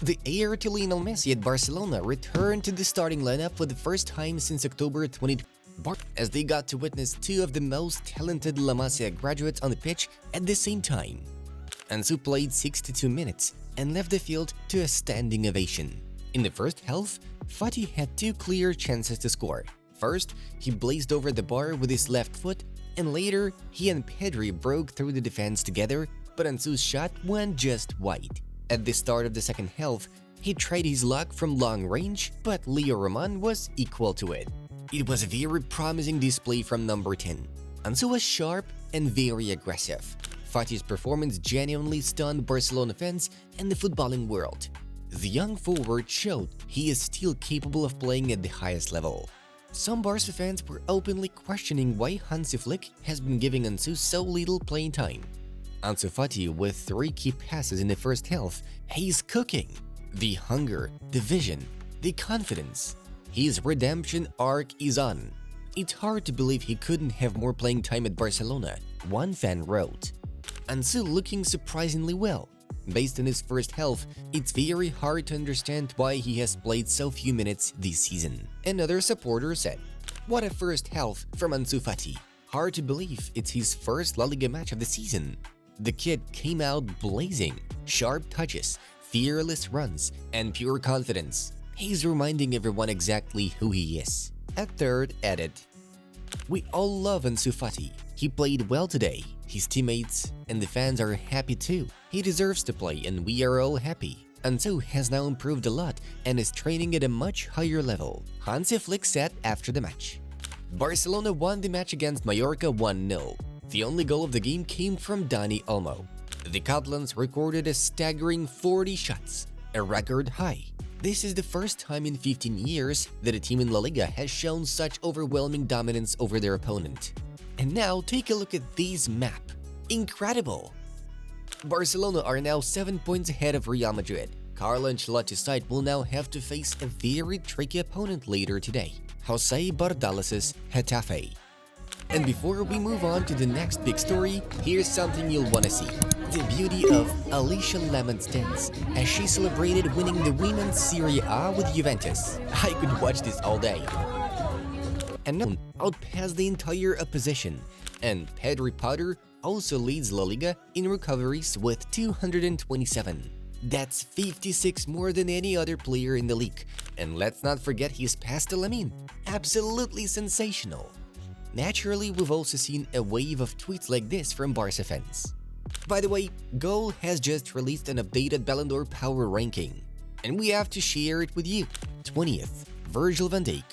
The heir to Lionel Messi at Barcelona returned to the starting lineup for the first time since October 2020, as they got to witness two of the most talented La Masia graduates on the pitch at the same time. Ansu played 62 minutes and left the field to a standing ovation. In the first half, Fati had two clear chances to score. First, he blazed over the bar with his left foot, and later, he and Pedri broke through the defense together, but Ansu's shot went just wide. At the start of the second half, he tried his luck from long range, but Leo Román was equal to it. It was a very promising display from number 10. Ansu was sharp and very aggressive. Fati's performance genuinely stunned Barcelona fans and the footballing world. The young forward showed he is still capable of playing at the highest level. Some Barca fans were openly questioning why Hansi Flick has been giving Ansu so little playing time. Ansu Fati with 3 key passes in the first half, he's cooking. The hunger, the vision, the confidence. His redemption arc is on. It's hard to believe he couldn't have more playing time at Barcelona, one fan wrote. Ansu looking surprisingly well. Based on his first half, it's very hard to understand why he has played so few minutes this season. Another supporter said, "What a first half from Ansu Fati. Hard to believe it's his first La Liga match of the season. The kid came out blazing, sharp touches, fearless runs, and pure confidence. He's reminding everyone exactly who he is." A third added, "We all love Ansu Fati. He played well today. His teammates and the fans are happy too. He deserves to play and we are all happy. Ansu has now improved a lot and is training at a much higher level," Hansi Flick said after the match. Barcelona won the match against Mallorca 1-0. The only goal of the game came from Dani Olmo. The Catalans recorded a staggering 40 shots, a record high. This is the first time in 15 years that a team in La Liga has shown such overwhelming dominance over their opponent. And now take a look at this map. Incredible! Barcelona are now 7 points ahead of Real Madrid. Carlo Ancelotti's side will now have to face a very tricky opponent later today, Jose Bordalás' Getafe. And before we move on to the next big story, here's something you'll want to see. The beauty of Alicia Lemon's dance as she celebrated winning the Women's Serie A with Juventus. I could watch this all day. And now, outpassed the entire opposition. And Pedri also leads La Liga in recoveries with 227. That's 56 more than any other player in the league. And let's not forget his pass to Lamine. Absolutely sensational. Naturally, we've also seen a wave of tweets like this from Barca fans. By the way, Goal has just released an updated Ballon d'Or power ranking, and we have to share it with you. 20th, Virgil van Dijk.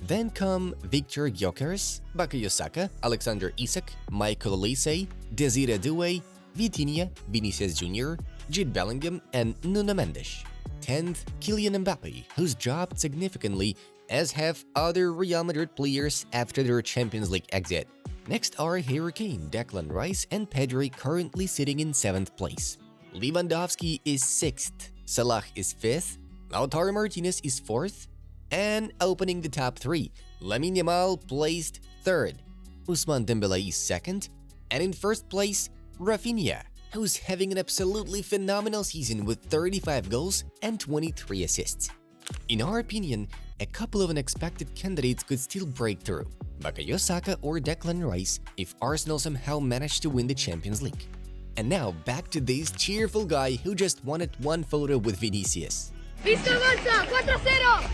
Then come Victor Gyökeres, Bukayo Saka, Alexander Isak, Michael Olise, Desire Doué, Vitinha, Vinicius Jr., Jude Bellingham, and Nuno Mendes. 10th, Kylian Mbappe, who's dropped significantly, as have other Real Madrid players after their Champions League exit. Next are Harry Kane, Declan Rice, and Pedri currently sitting in 7th place. Lewandowski is 6th, Salah is 5th, Lautaro Martinez is 4th, and opening the top 3, Lamine Yamal placed 3rd, Ousmane Dembélé is 2nd, and in 1st place, Rafinha, who's having an absolutely phenomenal season with 35 goals and 23 assists. In our opinion, a couple of unexpected candidates could still break through, Bukayo Saka or Declan Rice, if Arsenal somehow managed to win the Champions League. And now back to this cheerful guy who just wanted one photo with Venicius. Visto Barça, 4-0!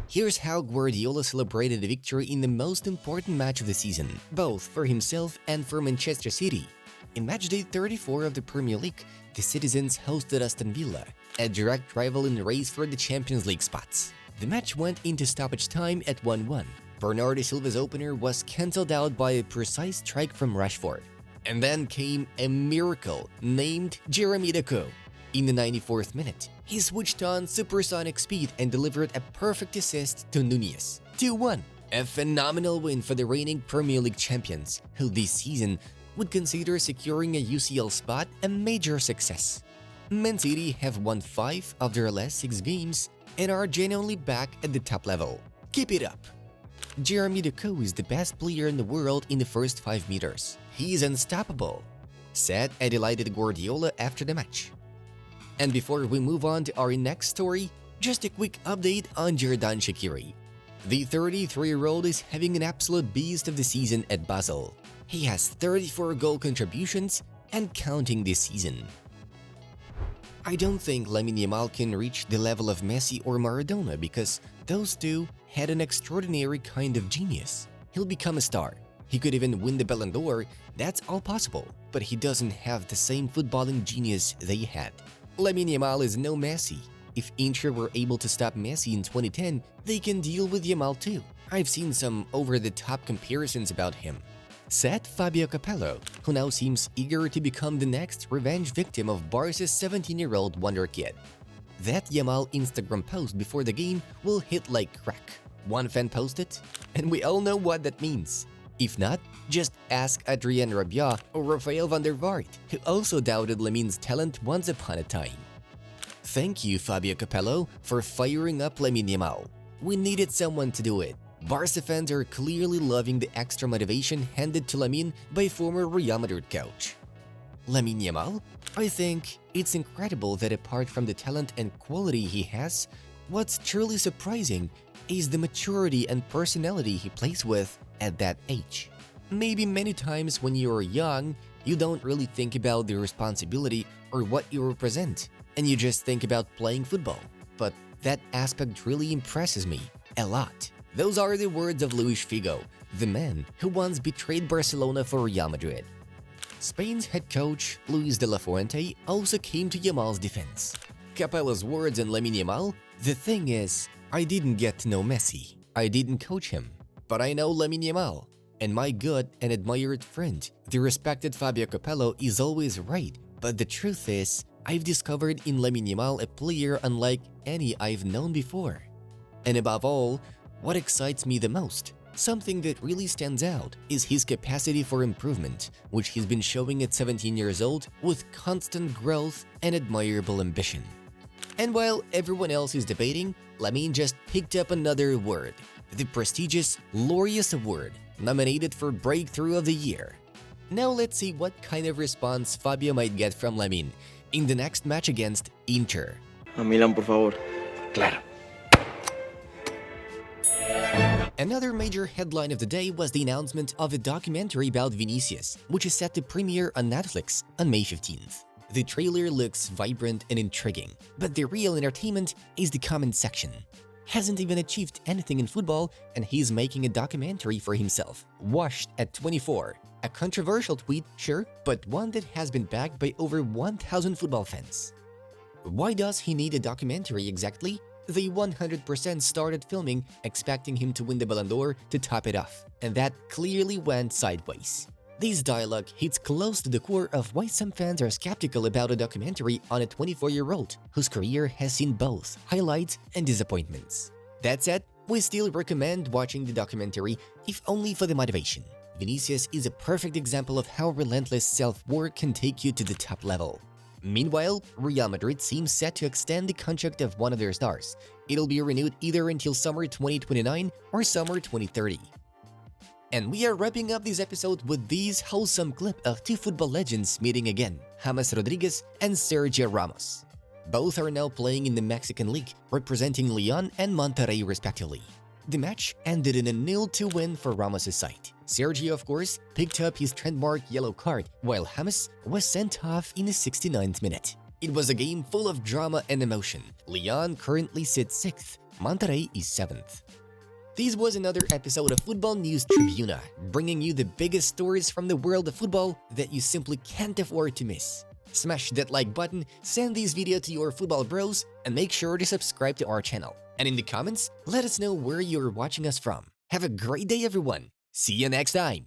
Here's how Guardiola celebrated a victory in the most important match of the season, both for himself and for Manchester City. In matchday 34 of the Premier League, the citizens hosted Aston Villa, a direct rival in the race for the Champions League spots. The match went into stoppage time at 1-1. Bernardo Silva's opener was cancelled out by a precise strike from Rashford. And then came a miracle named Jeremy Doku. In the 94th minute, he switched on supersonic speed and delivered a perfect assist to Nunez. 2-1. A phenomenal win for the reigning Premier League champions, who this season would consider securing a UCL spot a major success. Man City have won 5 of their last 6 games and are genuinely back at the top level. Keep it up! Jeremy Doku is the best player in the world in the first 5 meters. He's unstoppable, said a delighted Guardiola after the match. And before we move on to our next story, just a quick update on Xherdan Shaqiri. The 33-year-old is having an absolute beast of the season at Basel. He has 34 goal contributions and counting this season. I don't think Lamine Yamal can reach the level of Messi or Maradona because those two had an extraordinary kind of genius. He'll become a star. He could even win the Ballon d'Or, that's all possible, but he doesn't have the same footballing genius they had. Lamine Yamal is no Messi. If Inter were able to stop Messi in 2010, they can deal with Yamal too. I've seen some over-the-top comparisons about him. Said Fabio Capello, who now seems eager to become the next revenge victim of Barca's 17-year-old wonder kid. That Yamal Instagram post before the game will hit like crack. One fan posted, and we all know what that means. If not, just ask Adrien Rabiot or Rafael van der Vaart, who also doubted Lamine's talent once upon a time. Thank you, Fabio Capello, for firing up Lamine Yamal. We needed someone to do it. Barca fans are clearly loving the extra motivation handed to Lamine by former Real Madrid coach. Lamine Yamal? I think it's incredible that apart from the talent and quality he has, what's truly surprising is the maturity and personality he plays with at that age. Maybe many times when you're young, you don't really think about the responsibility or what you represent, and you just think about playing football. But that aspect really impresses me a lot. Those are the words of Luis Figo, the man who once betrayed Barcelona for Real Madrid. Spain's head coach, Luis de la Fuente, also came to Yamal's defense. Capello's words on Lamine Yamal: "The thing is, I didn't get to know Messi. I didn't coach him. But I know Lamine Yamal. And my good and admired friend, the respected Fabio Capello, is always right. But the truth is, I've discovered in Lamine Yamal a player unlike any I've known before. And above all, what excites me the most, something that really stands out, is his capacity for improvement, which he's been showing at 17 years old with constant growth and admirable ambition." And while everyone else is debating, Lamine just picked up another award, the prestigious Laureus Award, nominated for Breakthrough of the Year. Now let's see what kind of response Fabio might get from Lamine in the next match against Inter. A Milan, por favor. Claro. Another major headline of the day was the announcement of a documentary about Venicius, which is set to premiere on Netflix on May 15th. The trailer looks vibrant and intriguing, but the real entertainment is the comment section. Hasn't even achieved anything in football, and he's making a documentary for himself. Washed at 24. A controversial tweet, sure, but one that has been backed by over 1,000 football fans. Why does he need a documentary exactly? They 100% started filming expecting him to win the Ballon d'Or to top it off, and that clearly went sideways. This dialogue hits close to the core of why some fans are skeptical about a documentary on a 24-year-old whose career has seen both highlights and disappointments. That said, we still recommend watching the documentary, if only for the motivation. Venicius is a perfect example of how relentless self-work can take you to the top level. Meanwhile, Real Madrid seems set to extend the contract of one of their stars. It'll be renewed either until summer 2029 or summer 2030. And we are wrapping up this episode with this wholesome clip of two football legends meeting again, James Rodriguez and Sergio Ramos. Both are now playing in the Mexican League, representing Leon and Monterrey respectively. The match ended in a 0-2 win for Ramos' side. Sergio, of course, picked up his trademark yellow card, while James was sent off in the 69th minute. It was a game full of drama and emotion. Leon currently sits 6th, Monterrey is 7th. This was another episode of Football News Tribuna, bringing you the biggest stories from the world of football that you simply can't afford to miss. Smash that like button, send this video to your football bros, and make sure to subscribe to our channel. And in the comments, let us know where you're watching us from. Have a great day, everyone! See you next time!